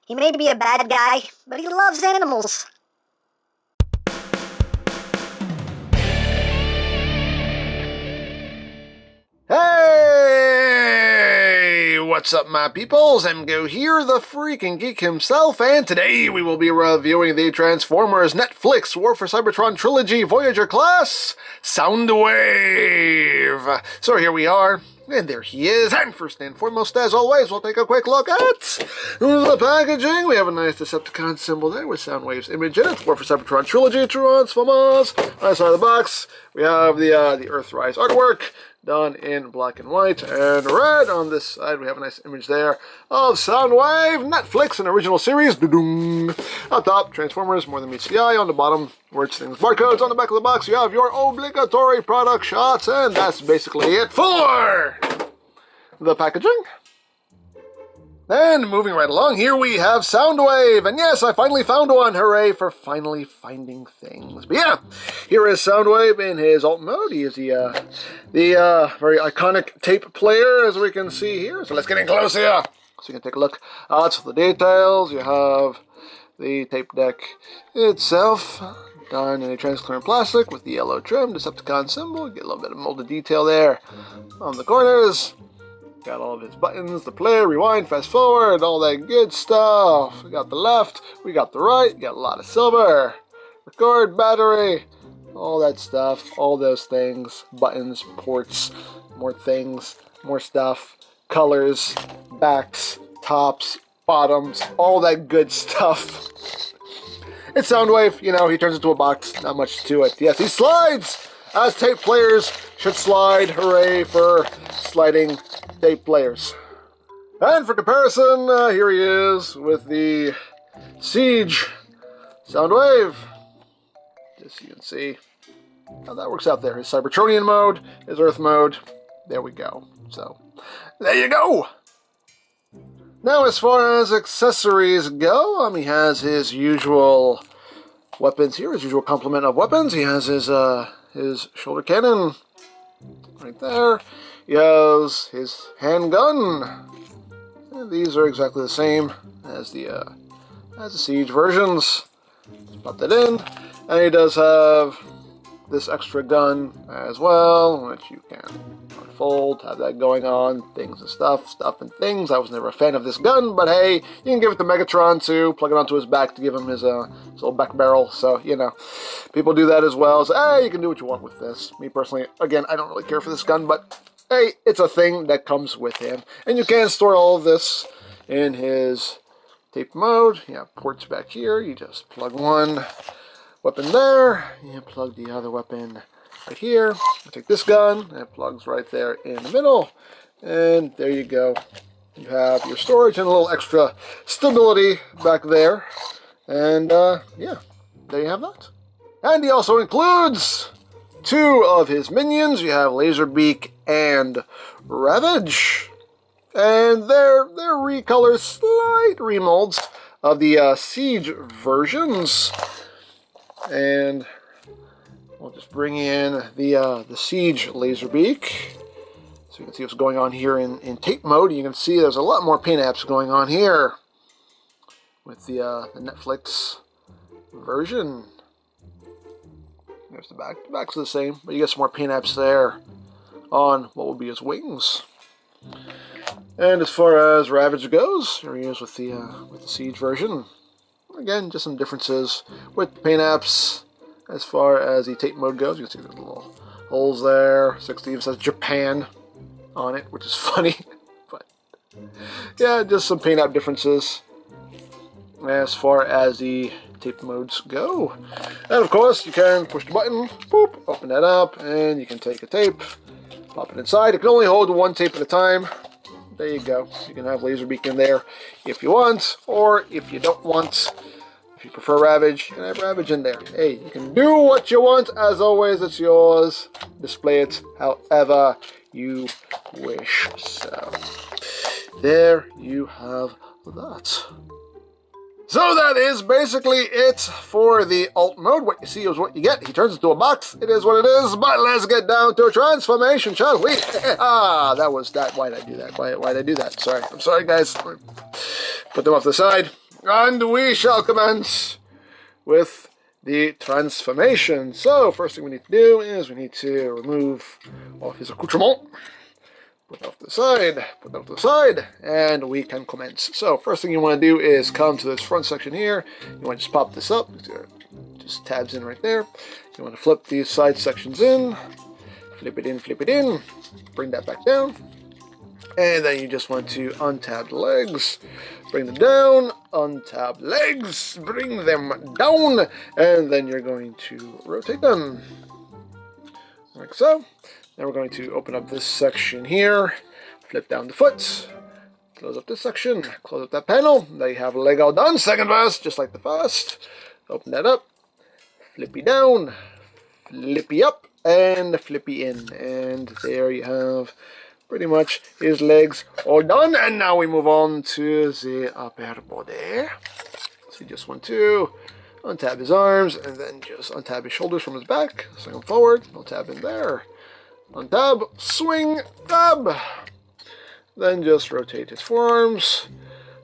He may be a bad guy, but he loves animals. Hey! What's up, my peoples? EmGo here, the freaking geek himself, and today we will be reviewing the Transformers Netflix War for Cybertron Trilogy Voyager class, SOUNDWAVE. So here we are, and there he is, and first and foremost, as always, we'll take a quick look at the packaging. We have a nice Decepticon symbol there with SOUNDWAVE's image in it. War for Cybertron Trilogy, Transformers. On the side of the box, we have the Earthrise artwork, done in black and white and red. On this side, we have a nice image there of SOUNDWAVE, Netflix, an original series. Doo-doom. Up top, Transformers, more than meets the eye. On the bottom, words, things, barcodes. On the back of the box, you have your obligatory product shots, and that's basically it for the packaging. And moving right along, here we have SOUNDWAVE, and yes, I finally found one. Hooray for finally finding things. But yeah, here is SOUNDWAVE in his alt mode. He is the very iconic tape player, as we can see here. So let's get in close here, so you can take a look at the details. You have the tape deck itself, done in a transparent plastic with the yellow trim, Decepticon symbol. Get a little bit of molded detail there on the corners. Got all of his buttons, the play, rewind, fast forward, all that good stuff. We got the left, we got the right, got a lot of silver, record, battery, all that stuff, all those things, buttons, ports, more things, more stuff, colors, backs, tops, bottoms, all that good stuff. It's SOUNDWAVE, you know, he turns into a box, not much to it. Yes, he slides, as tape players should slide. Hooray for sliding tape players. And for comparison, here he is with the Siege SOUNDWAVE. Just so you can see how that works out there. His Cybertronian mode, his Earth mode. There we go. So, there you go! Now, as far as accessories go, he has his usual weapons here, his usual complement of weapons. He has his shoulder cannon right there. He has his handgun. And these are exactly the same as the Siege versions. Just pop that in. And he does have this extra gun as well, which you can unfold, have that going on, things and stuff and things. I was never a fan of this gun, but hey, you can give it to Megatron too, plug it onto his back to give him his little back barrel, so, you know, people do that as well. So, hey, you can do what you want with this. Me personally, again, I don't really care for this gun, but hey, it's a thing that comes with him. And you can store all of this in his tape mode. You have ports back here, you just plug one weapon there, you plug the other weapon right here. You take this gun, and it plugs right there in the middle, and there you go. You have your storage and a little extra stability back there, and yeah, there you have that. And he also includes two of his minions. You have Laserbeak and Ravage, and they're recolors, slight remolds of the Siege versions. And we'll just bring in the Siege Laserbeak, so you can see what's going on here in tape mode. You can see there's a lot more paint apps going on here with the Netflix version. There's the back. The back's the same, but you get some more paint apps there on what will be his wings. And as far as Ravage goes, here he is with the Siege version. Again, just some differences with paint apps. As far as the tape mode goes, you can see the little holes there. 60 even says Japan on it, which is funny. But yeah, just some paint app differences as far as the tape modes go. And of course, you can push the button, boop, open that up, and you can take a tape, pop it inside. It can only hold one tape at a time. There you go. You can have Laserbeak in there if you want, or if you don't want. If you prefer Ravage, you can have Ravage in there. Hey, you can do what you want. As always, it's yours. Display it however you wish. So, there you have that. So that is basically it for the alt mode. What you see is what you get. He turns into a box. It is what it is. But let's get down to a transformation, shall we? That was that. Why did I do that? Why did I do that? Sorry. I'm sorry, guys. Put them off the side. And we shall commence with the transformation. So, first thing we need to do is we need to remove all of his accoutrement. Put that off to the side, put that off to the side, and we can commence. So, first thing you want to do is come to this front section here. You want to just pop this up, just tabs in right there. You want to flip these side sections in, flip it in, bring that back down. And then you just want to untab the legs, bring them down, untab legs, bring them down, and then you're going to rotate them, like so. Then we're going to open up this section here, flip down the foot, close up this section, close up that panel. Now you have a leg all done, second pass, just like the first. Open that up, flippy down, flippy up, and flippy in. And there you have pretty much his legs all done. And now we move on to the upper body. So you just want to untab his arms, and then just untab his shoulders from his back, swing him forward, untab in there. Untab, swing, tab. Then just rotate his forearms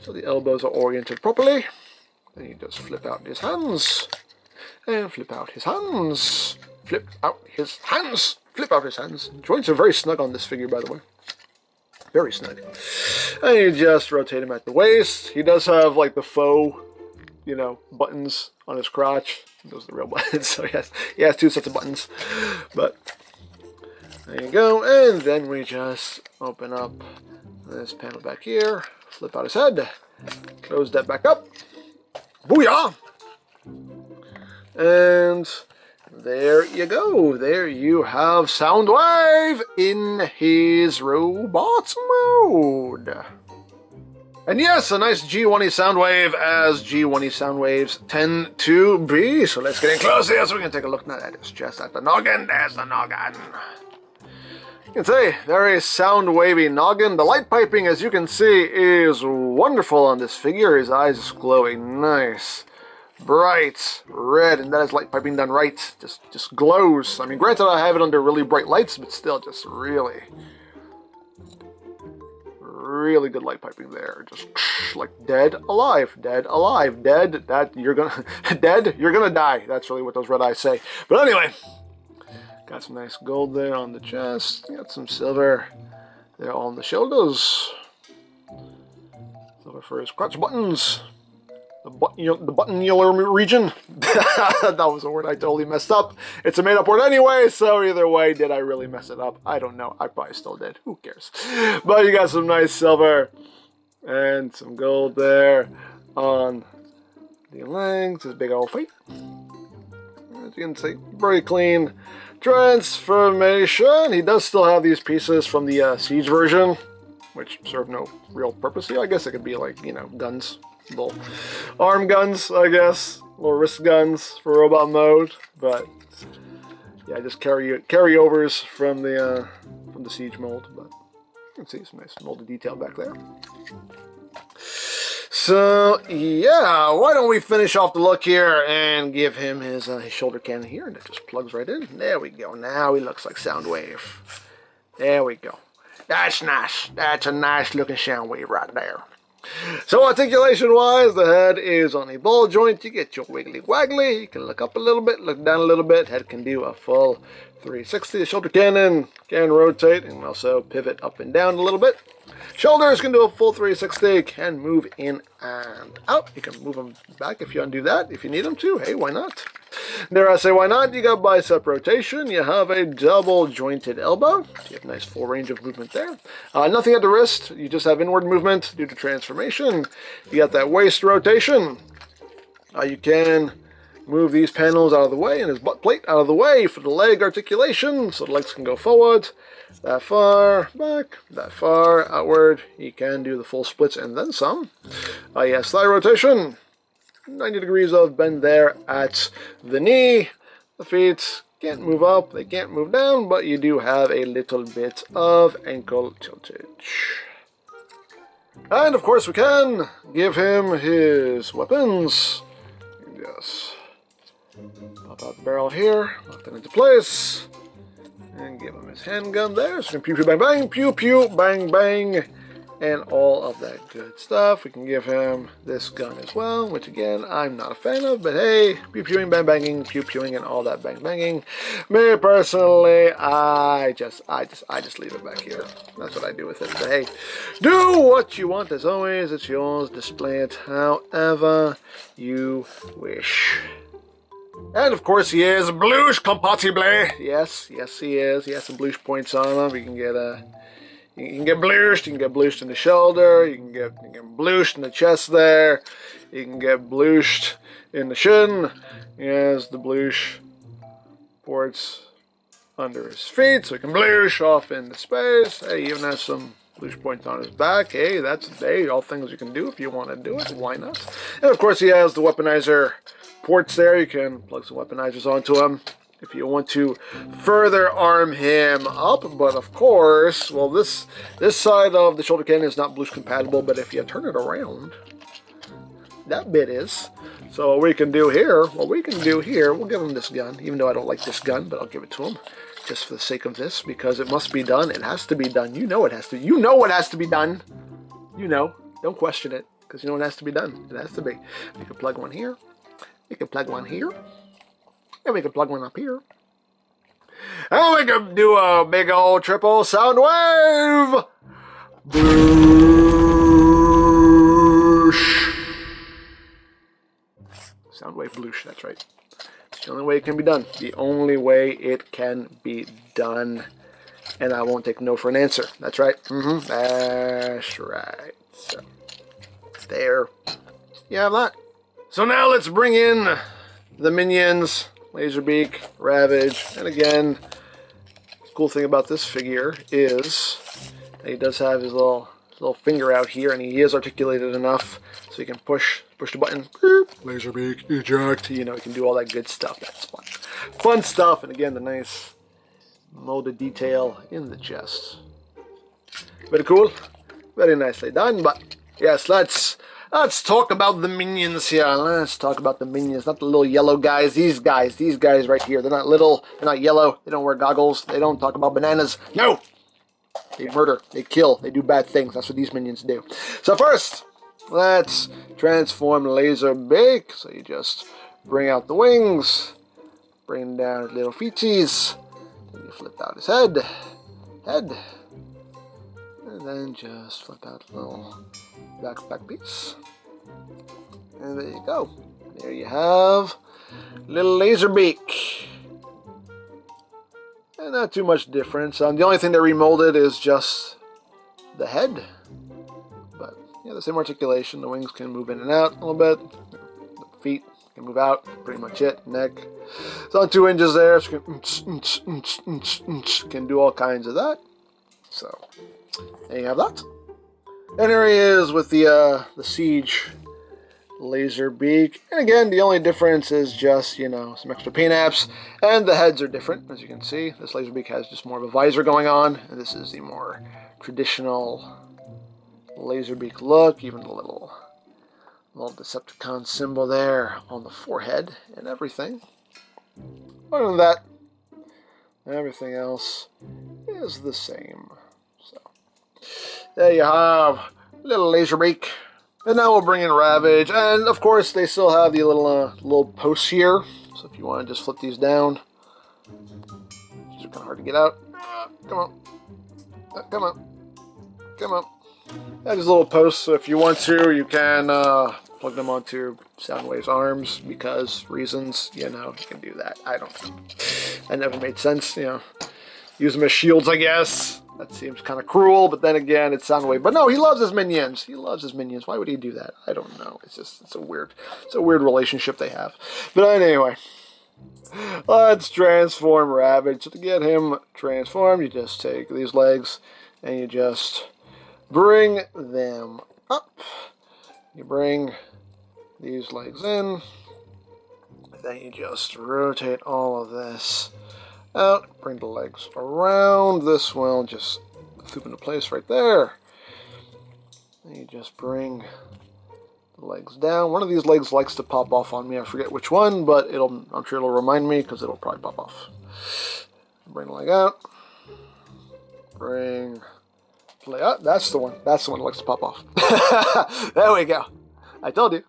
so the elbows are oriented properly. Then you just flip out his hands. And flip out his hands. Flip out his hands. Flip out his hands. Joints are very snug on this figure, by the way. Very snug. And you just rotate him at the waist. He does have like the faux, buttons on his crotch. Those are the real buttons. So he has two sets of buttons. But there you go, and then we just open up this panel back here, flip out his head, close that back up, booyah! And there you go, there you have Soundwave in his robot mode. And yes, a nice G1E Soundwave, as G1E Soundwaves tend to be. So let's get in close here so we can take a look. Now that is just at the noggin, there's the noggin. You can see, very sound wavy noggin. The light piping, as you can see, is wonderful on this figure. His eyes is glowing nice, bright red, and that is light piping done right. Just glows. I mean, granted, I have it under really bright lights, but still, just really good light piping there. Just like dead, alive, dead, alive, dead. That you're gonna dead. You're gonna die. That's really what those red eyes say. But anyway. Got some nice gold there on the chest. Got some silver there on the shoulders. Silver for his crotch buttons. The buttonular region. That was a word I totally messed up. It's a made-up word anyway, so either way, did I really mess it up? I don't know. I probably still did. Who cares? But you got some nice silver and some gold there on the legs. This big old feet. As you can see, very clean transformation. He does still have these pieces from the Siege version, which serve no real purpose here. I guess it could be like, guns. Little arm guns, I guess. Little wrist guns for robot mode. But yeah, just carryovers from the Siege mold. But you can see some nice molded detail back there. So, yeah, why don't we finish off the look here and give him his shoulder cannon here, and it just plugs right in. There we go. Now he looks like Soundwave. There we go. That's nice. That's a nice looking Soundwave right there. So articulation-wise, the head is on a ball joint. You get your wiggly-waggly. You can look up a little bit, look down a little bit. Head can do a full 360. The shoulder cannon can rotate and also pivot up and down a little bit. Shoulders can do a full 360, can move in and out. You can move them back if you undo that, if you need them to. Hey, why not? Dare I say why not? You got bicep rotation. You have a double jointed elbow. So you have a nice full range of movement there. Nothing at the wrist. You just have inward movement due to transformation. You got that waist rotation. You can move these panels out of the way and his butt plate out of the way for the leg articulation, so the legs can go forward, that far, back, that far, outward. He can do the full splits and then some. Yes, thigh rotation, 90 degrees of bend there at the knee. The feet can't move up, they can't move down, but you do have a little bit of ankle tiltage. And of course we can give him his weapons. Yes. Pop out the barrel here, lock that into place, and give him his handgun there. So pew pew bang bang, pew pew bang bang, and all of that good stuff. We can give him this gun as well, which again, I'm not a fan of, but hey, pew-pewing, bang-banging, pew-pewing, and all that bang-banging. Me personally, I just leave it back here. That's what I do with it. But hey, do what you want. As always, it's yours. Display it however you wish. And of course he is bluish compatible. Yes, he is. He has some bluish points on him. You can get you can get bluished in the shoulder, you can get bluished in the chest there, you can get bluished in the shin. He has the bluish ports under his feet, so he can bluish off into space. Hey, he even has some bluish points on his back. Hey, that's all things you can do if you want to do it. Why not? And of course he has the weaponizer ports there. You can plug some weaponizers onto him if you want to further arm him up. But of course, well, this side of the shoulder cannon is not bluish compatible, but if you turn it around, that bit is. So what we can do here, we'll give him this gun, even though I don't like this gun, but I'll give it to him just for the sake of this, because it must be done. It has to be done. You know it has to. You know what has to be done. You know. Don't question it, because you know it has to be done. It has to be. You can plug one here. You can plug one here. And we can plug one up here. And we can do a big old triple sound wave. Bloosh. Sound wave bloosh, that's right. It's the only way it can be done. The only way it can be done. And I won't take no for an answer. That's right. That's right. So, there. You have that. So now let's bring in the minions. Laserbeak, Ravage, and again, the cool thing about this figure is that he does have his little finger out here, and he is articulated enough so he can push the button. Laserbeak, eject. You know, he can do all that good stuff. That's fun. Fun stuff, and again, the nice molded detail in the chest. Very cool. Very nicely done, but yes, let's talk about the minions here. Let's talk about the minions, not the little yellow guys. These guys right here. They're not little. They're not yellow. They don't wear goggles. They don't talk about bananas. No! They murder. They kill. They do bad things. That's what these minions do. So first, let's transform Laserbeak. So you just bring out the wings. Bring down his little feetsies. Then you flip out his head. And then just flip out a little back piece. And there you go. There you have little Laserbeak. And not too much difference. The only thing they remolded is just the head. But yeah, the same articulation. The wings can move in and out a little bit. The feet can move out. Pretty much it. Neck. It's on 2 inches there. So can do all kinds of that. So there you have that. And here he is with the Siege Laserbeak. And again, the only difference is just, you know, some extra paint apps. And the heads are different, as you can see. This Laserbeak has just more of a visor going on. And this is the more traditional Laserbeak look. Even the little Decepticon symbol there on the forehead and everything. Other than that, everything else is the same. So there you have little Laserbeak. And now we'll bring in Ravage. And of course they still have the little posts here. So if you want to just flip these down. These are kind of hard to get out. Come on. Come on. Come on. These little posts, so if you want to, you can plug them onto Soundwave's arms, because reasons, you know, you can do that. I don't know. That never made sense, you know. Use them as shields, I guess. That seems kind of cruel, but then again, it's Soundwave. But no, he loves his minions. He loves his minions. Why would he do that? I don't know. It's a weird relationship they have. But anyway, let's transform Ravage. So to get him transformed, you just take these legs and you just bring them up. You bring these legs in. Then you just rotate all of this out, bring the legs around. This will just flip into place right there. And you just bring the legs down. One of these legs likes to pop off on me. I forget which one, but I'm sure it'll remind me, because it'll probably pop off. Bring the leg out. That's the one. That's the one that likes to pop off. There we go. I told you.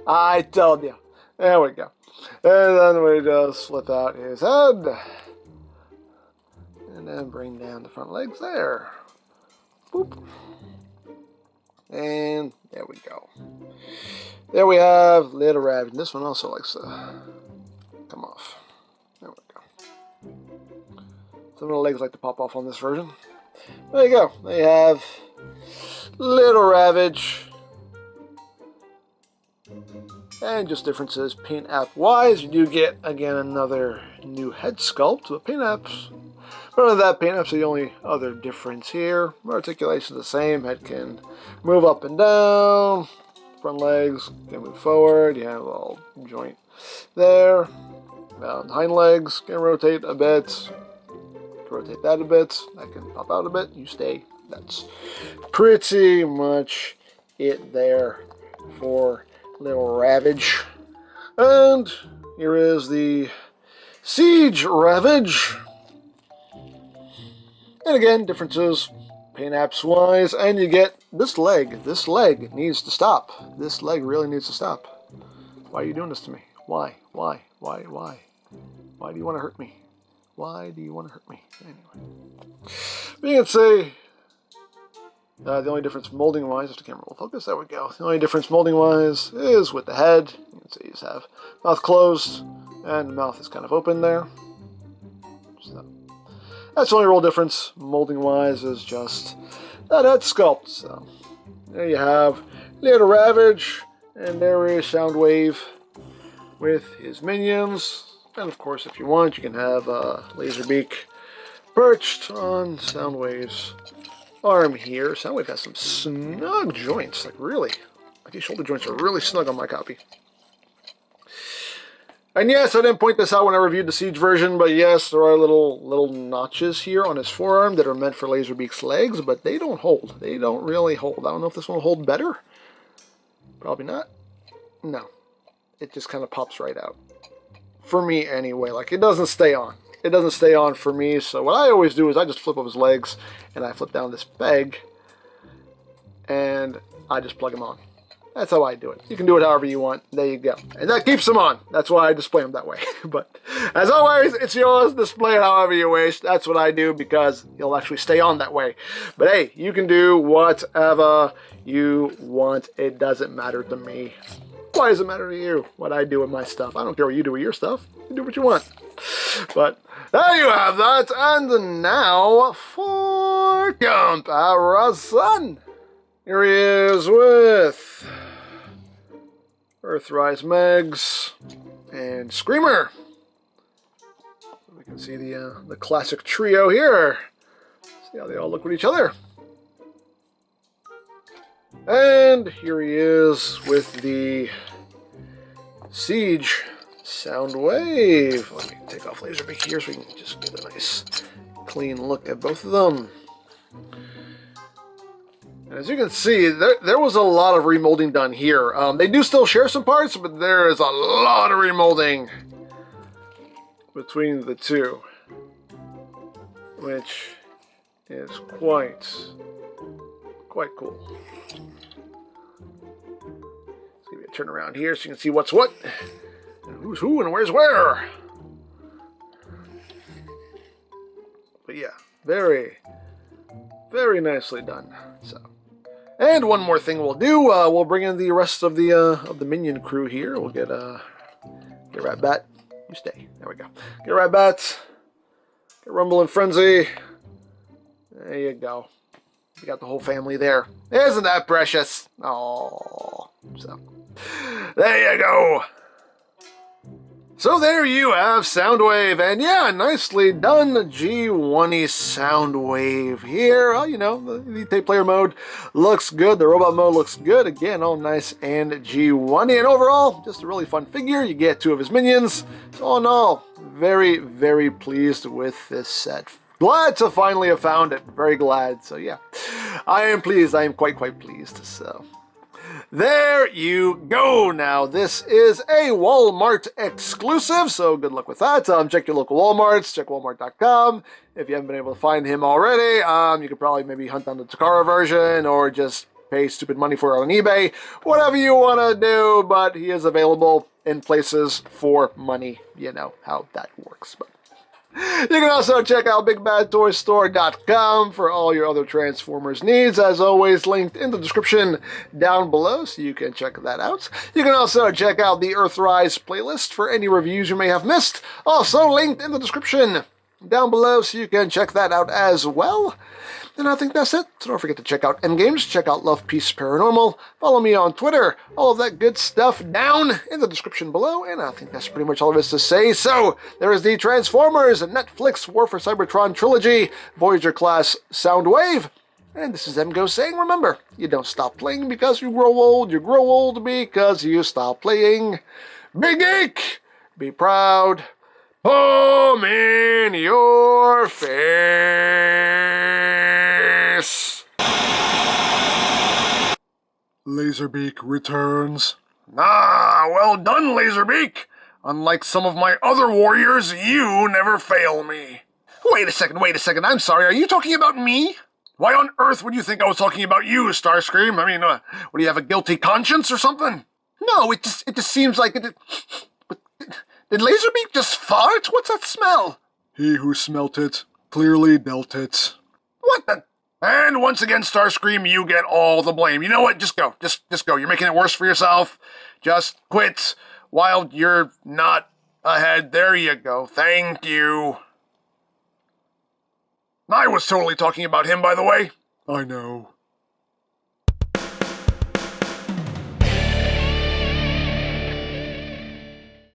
I told you. There we go. And then we just flip out his head. And then bring down the front legs there. Boop. And there we go. There we have Little Rabbit. This one also likes to come off. There we go. Some of the legs like to pop off on this version. There you go. They have Little Ravage. And just differences paint app wise. You do get again another new head sculpt with paint apps. Other than that, paint apps are the only other difference here. Articulation is the same. Head can move up and down. Front legs can move forward. You have a little joint there. Hind legs can rotate a bit. Rotate that a bit. That can pop out a bit. You stay. That's pretty much it there for Little Ravage. And here is the Siege Ravage. And again, differences paint apps wise, and you get this leg. This leg needs to stop. This leg really needs to stop. Why are you doing this to me? Why? Why? Why? Why? Why do you want to hurt me? Why do you want to hurt me? Anyway. You can see the only difference molding wise, if the camera will focus, there we go. The only difference molding wise is with the head. You can see you just have mouth closed and the mouth is kind of open there. So that's the only real difference molding wise is just that head sculpt. So there you have Little Ravage, and there is Soundwave with his minions. And of course, if you want, you can have Laserbeak perched on Soundwave's arm here. Soundwave has some snug joints, like really. Like these shoulder joints are really snug on my copy. And yes, I didn't point this out when I reviewed the Siege version, but yes, there are little notches here on his forearm that are meant for Laserbeak's legs, but they don't hold. They don't really hold. I don't know if this one will hold better. Probably not. No. It just kind of pops right out. For me anyway, like it doesn't stay on. It doesn't stay on for me, so what I always do is I just flip up his legs and I flip down this peg and I just plug him on. That's how I do it. You can do it however you want. There you go. And that keeps him on. That's why I display him that way. But as always, it's yours. Display it however you wish. That's what I do because he'll actually stay on that way. But hey, you can do whatever you want. It doesn't matter to me. Why does it matter to you what I do with my stuff? I don't care what you do with your stuff. You do what you want. But there you have that. And now for comparison. Here he is with Earthrise Megs and Screamer. We can see the classic trio here. See how they all look with each other. And here he is with the Siege Soundwave. Let me take off Laserbeak here so we can just get a nice clean look at both of them. And as you can see, there was a lot of remolding done here. They do still share some parts, but there is a lot of remolding between the two, which is quite cool. Let's give you a turn around here so you can see what's what, and who's who, and where's where. But yeah, very, very nicely done. So. And one more thing we'll do, we'll bring in the rest of the Minion crew here. We'll get Rat-Bat. You stay. There we go. Get Rat-Bat. Get Rumble and Frenzy. There you go. You got the whole family there. Isn't that precious? Oh, so there you go. So there you have Soundwave, and yeah, nicely done, G1-y Soundwave here. You know, the tape player mode looks good, the robot mode looks good, again, all nice and G1-y, and overall, just a really fun figure. You get two of his minions, so all in all, very, very pleased with this set. Glad to finally have found it, very glad, so yeah, I am pleased, I am quite pleased, so. There you go. Now, this is a Walmart exclusive, so good luck with that. Check your local Walmarts, check walmart.com. If you haven't been able to find him already, you could probably maybe hunt down the Takara version or just pay stupid money for it on eBay. Whatever you want to do, but he is available in places for money. You know how that works. But you can also check out BigBadToyStore.com for all your other Transformers needs. As always, linked in the description down below, so you can check that out. You can also check out the Earthrise playlist for any reviews you may have missed. Also linked in the description down below, so you can check that out as well. And I think that's it. So don't forget to check out EmGo's, check out Love, Peace, Paranormal, follow me on Twitter, all of that good stuff down in the description below, and I think that's pretty much all there is to say. So, there is the Transformers Netflix War for Cybertron trilogy, Voyager class Soundwave, and this is EmGo saying, remember, you don't stop playing because you grow old because you stop playing. Be geek, be proud, palm in your face. Laserbeak returns. Ah, well done, Laserbeak. Unlike some of my other warriors, you never fail me. Wait a second, I'm sorry, are you talking about me? Why on earth would you think I was talking about you, Starscream? I mean, what, do you have a guilty conscience or something? No, it just seems like it... Did Laserbeak just fart? What's that smell? He who smelt it clearly dealt it. What the... And once again, Starscream, you get all the blame. You know what? Just go. Just go. You're making it worse for yourself. Just quit while you're not ahead. There you go. Thank you. I was totally talking about him, by the way. I know.